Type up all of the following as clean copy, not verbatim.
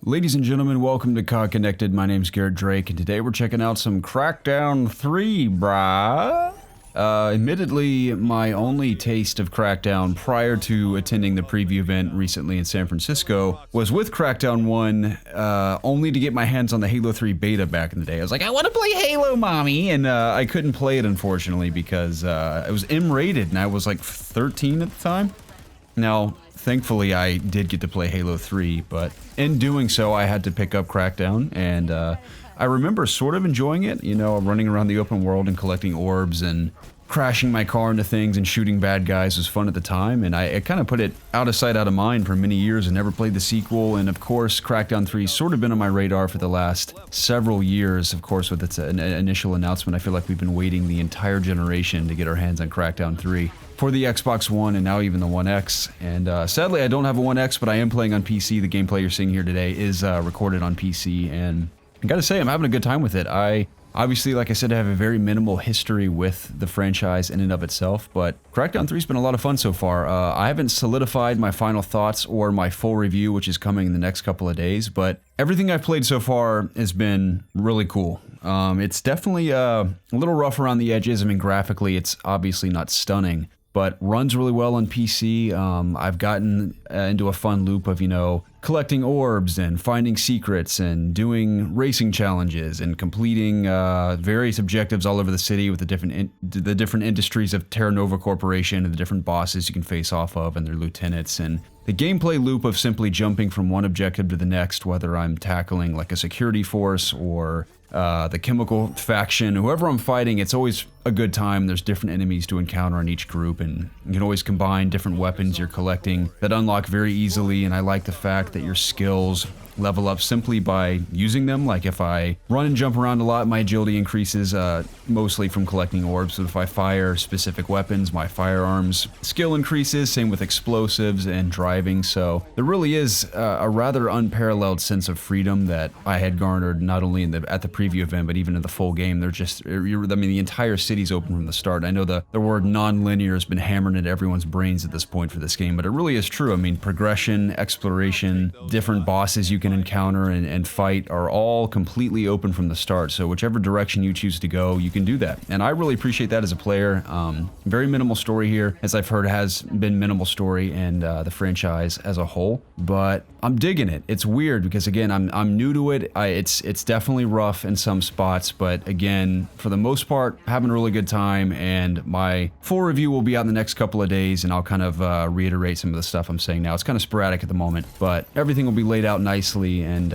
Ladies and gentlemen, welcome to COGconnected. My name's Garrett Drake, and today we're checking out some Crackdown 3, brah. Admittedly, my only taste of Crackdown prior to attending the preview event recently in San Francisco was with Crackdown 1, only to get my hands on the Halo 3 beta back in the day. I was like, I want to play Halo, mommy! And I couldn't play it, unfortunately, because it was M-rated, and I was like 13 at the time. Now, thankfully, I did get to play Halo 3, but in doing so, I had to pick up Crackdown, and I remember sort of enjoying it, you know, running around the open world and collecting orbs and crashing my car into things and shooting bad guys was fun at the time, and I kind of put it out of sight, out of mind for many years and never played the sequel. And of course, Crackdown 3 sort of been on my radar for the last several years. Of course, with its initial announcement, I feel like we've been waiting the entire generation to get our hands on Crackdown 3 for the Xbox One and now even the One X. And sadly, I don't have a One X, but I am playing on PC. The gameplay you're seeing here today is recorded on PC, and I gotta say, I'm having a good time with it. Obviously, like I said, I have a very minimal history with the franchise in and of itself, but Crackdown 3's been a lot of fun so far. I haven't solidified my final thoughts or my full review, which is coming in the next couple of days, but everything I've played so far has been really cool. It's definitely a little rough around the edges. I mean, graphically, it's obviously not stunning, but runs really well on PC. I've gotten into a fun loop of, you know, collecting orbs and finding secrets and doing racing challenges and completing various objectives all over the city with the different industries of Terra Nova Corporation and the different bosses you can face off of and their lieutenants. And the gameplay loop of simply jumping from one objective to the next, whether I'm tackling like a security force or the chemical faction, whoever I'm fighting, it's always a good time. There's different enemies to encounter in each group, and you can always combine different weapons you're collecting that unlock very easily. And I like the fact that your skills level up simply by using them. Like if I run and jump around a lot, my agility increases mostly from collecting orbs. So if I fire specific weapons, my firearms skill increases, same with explosives and driving. So there really is a rather unparalleled sense of freedom that I had garnered not only at the preview event, but even in the full game. They're just, I mean, the entire city's open from the start. I know the word non-linear has been hammered into everyone's brains at this point for this game, but it really is true. I mean, progression, exploration, different bosses you can encounter and fight are all completely open from the start. So whichever direction you choose to go, you can do that. And I really appreciate that as a player. Very minimal story here, as I've heard has been minimal story in the franchise as a whole, but I'm digging it. It's weird because again, I'm new to it. It's definitely rough in some spots, but again, for the most part, having a really good time. And my full review will be out in the next couple of days, and I'll kind of reiterate some of the stuff I'm saying now. It's kind of sporadic at the moment, but everything will be laid out nicely, and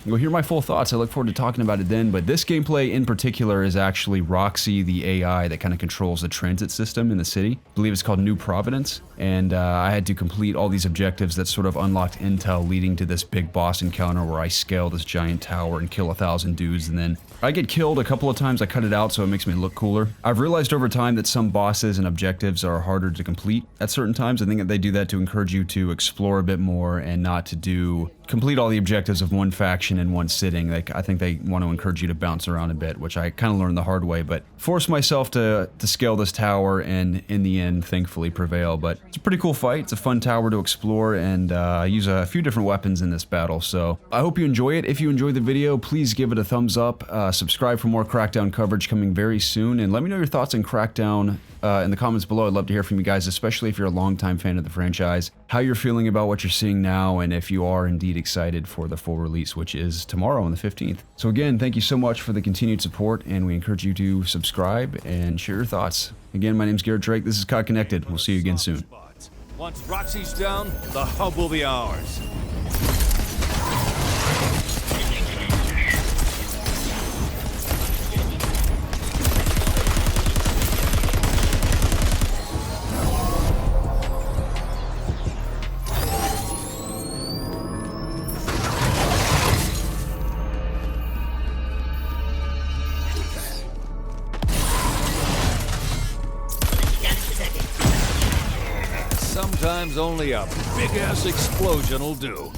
you'll hear my full thoughts. I look forward to talking about it then. But this gameplay in particular is actually Roxy, the AI that kind of controls the transit system in the city. I believe it's called New Providence, and I had to complete all these objectives that sort of unlocked intel leading to this big boss encounter where I scale this giant tower and kill 1,000 dudes, and then I get killed a couple of times. I cut it out so it makes me look cooler. I've realized over time that some bosses and objectives are harder to complete at certain times. I think that they do that to encourage you to explore a bit more and not to complete all the objectives of one faction in one sitting. Like, I think they want to encourage you to bounce around a bit, which I kind of learned the hard way, but forced myself to scale this tower and in the end thankfully prevail. But it's a pretty cool fight. It's a fun tower to explore, and I use a few different weapons in this battle. So I hope you enjoy it. If you enjoyed the video, please give it a thumbs up. Subscribe for more Crackdown coverage coming very soon, and let me know your thoughts on Crackdown in the comments below. I'd love to hear from you guys, especially if you're a longtime fan of the franchise, how you're feeling about what you're seeing now, and if you are indeed excited for the full release, which is tomorrow on the 15th. So again, thank you so much for the continued support, and we encourage you to subscribe and share your thoughts. Again, my name's Garrett Drake. This is COGconnected. We'll see you again soon. Once Roxy's down, the hub will be ours. Sometimes only a big-ass explosion will do.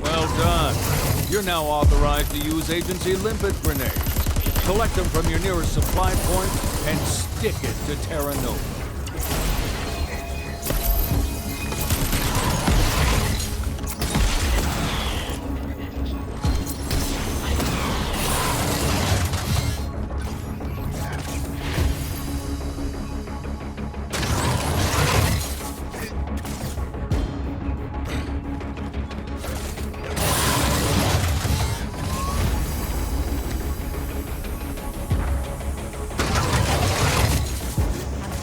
Well done. You're now authorized to use agency limpet grenades. Collect them from your nearest supply point and stick it to Terra Nova.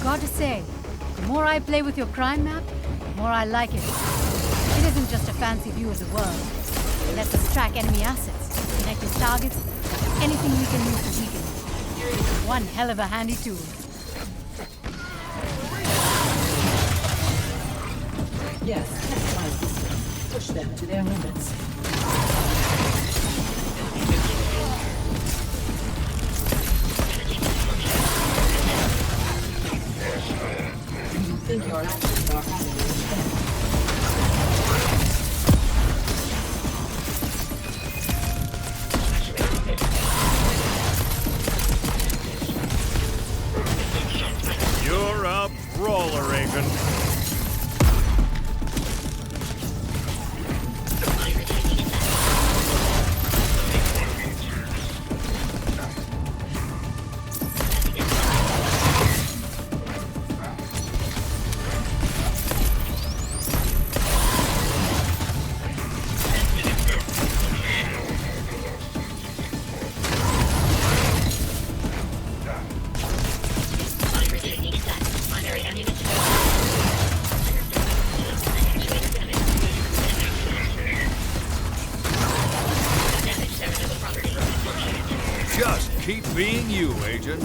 Got to say, the more I play with your crime map, the more I like it. It isn't just a fancy view of the world. It lets us track enemy assets, connect with targets, anything we can use to weaken them. It's one hell of a handy tool. Yes, test my systems. Push them to their limits. You think your actions are having an effect? You're a brawler, Agent. Just keep being you, Agent.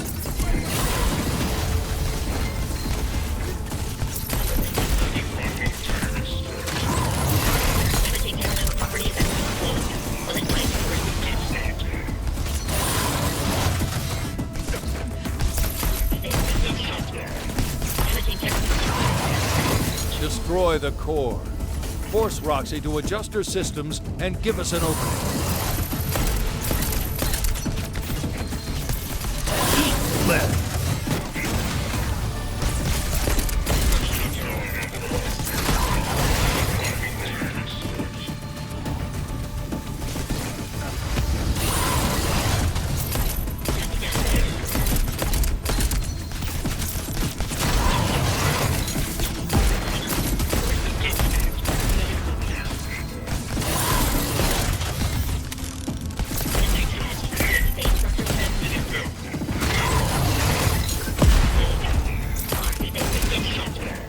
Destroy the core. Force Roxy to adjust her systems and give us an opening. Eat left.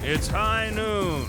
It's high noon.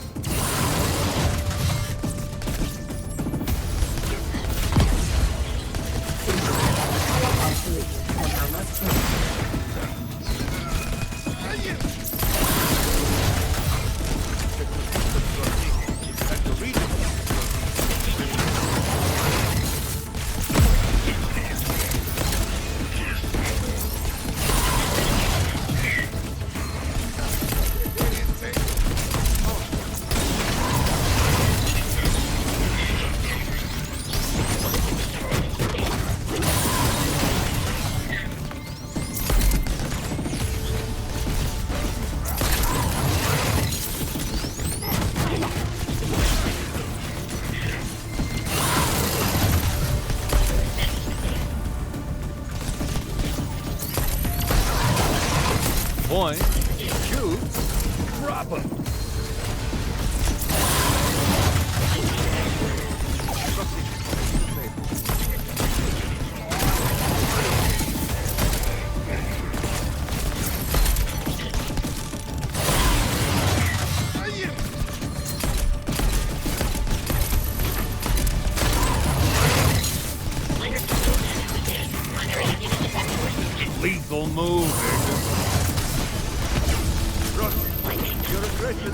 Point, shoot, drop him. Lethal move, Agent. Your aggression.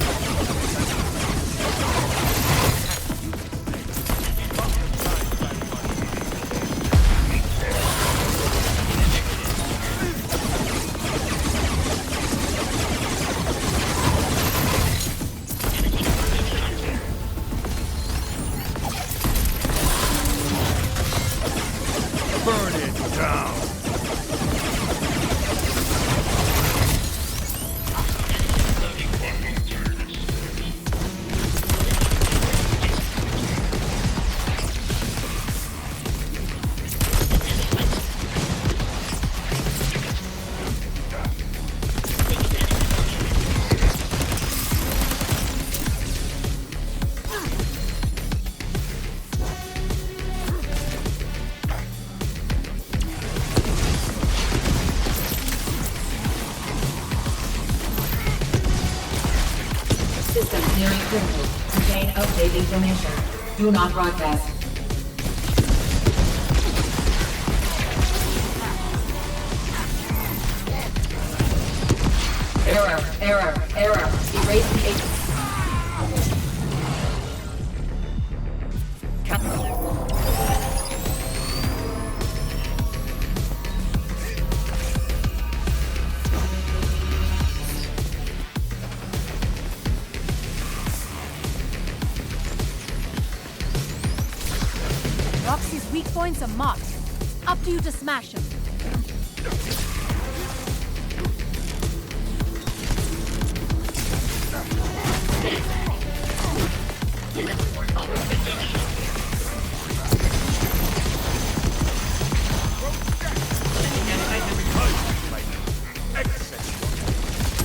Burn it down. critical. Contain update information. Do not broadcast. Error. Erase the agent. Roxy's weak points are marked. Up to you to smash them.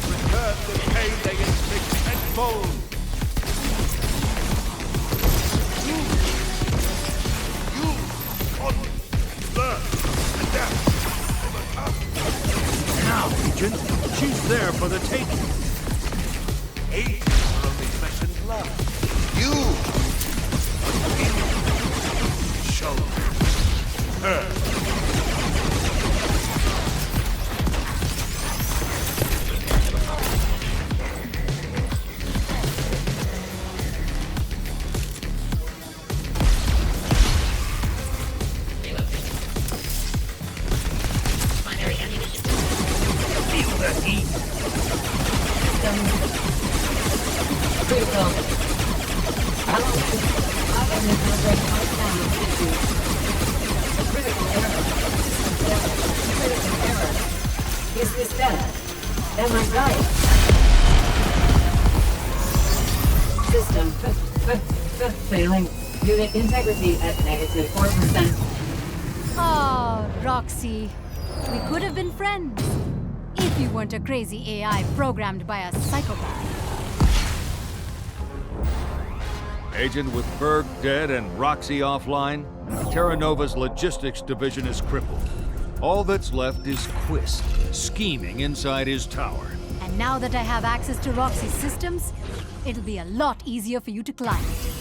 Return the pain they inflict tenfold. Now, Agent, she's there for the taking. Agents are only flesh and blood. You show her. Feel the heat. Critical. I am in critical error. Critical error. Is this better? Am I right? System failing. Unit integrity at -4%. Oh, Roxy. We could have been friends. If you weren't a crazy AI programmed by a psychopath. Agent, with Berg dead and Roxy offline, Terra Nova's logistics division is crippled. All that's left is Quist, scheming inside his tower. And now that I have access to Roxy's systems, it'll be a lot easier for you to climb it.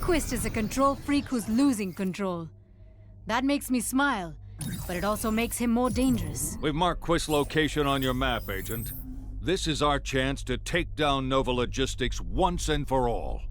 Quist is a control freak who's losing control. That makes me smile, but it also makes him more dangerous. We've marked Quist's location on your map, Agent. This is our chance to take down Nova Logistics once and for all.